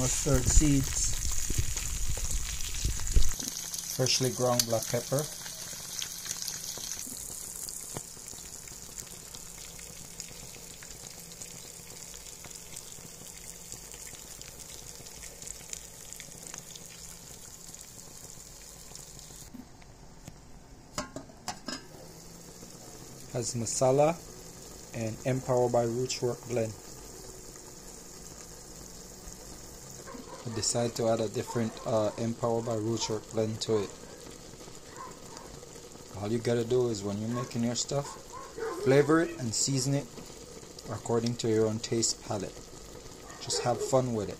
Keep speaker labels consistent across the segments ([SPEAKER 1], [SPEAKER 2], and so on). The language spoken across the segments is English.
[SPEAKER 1] mustard seeds, freshly ground black pepper, has masala and Empower by Rootwork blend. I decided to add a different Empower by Rootwork blend to it. All you gotta do is when you're making your stuff, flavor it and season it according to your own taste palette. Just have fun with it.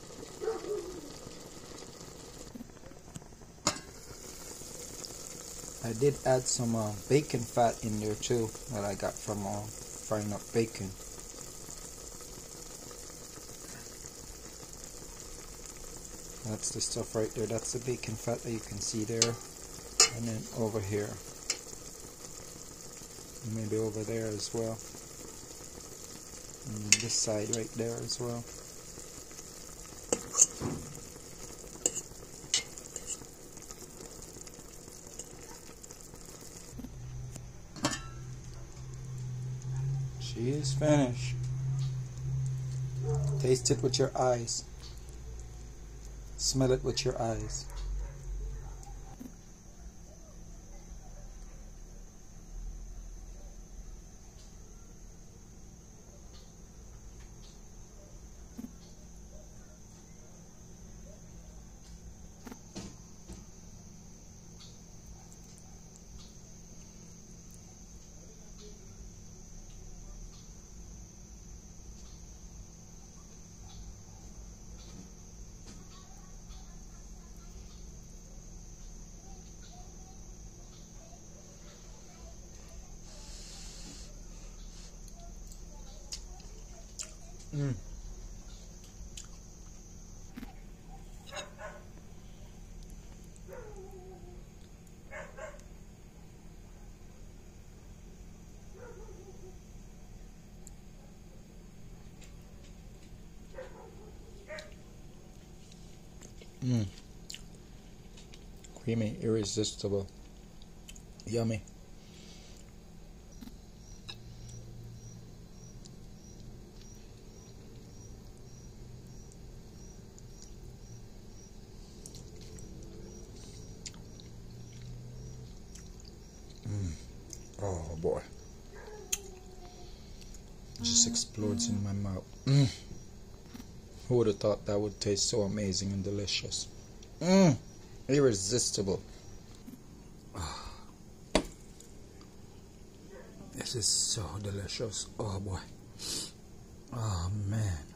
[SPEAKER 1] I did add some bacon fat in there too that I got from frying up bacon. That's the stuff right there. That's the bacon fat that you can see there. And then over here. Maybe over there as well. And this side right there as well. She is finished. Taste it with your eyes. Smell it with your eyes. Mm. Mm. Creamy, irresistible, yummy. Oh boy, it just explodes in my mouth. Who would have thought that would taste so amazing and delicious? Irresistible. Oh, this is so delicious. Oh boy. Oh man.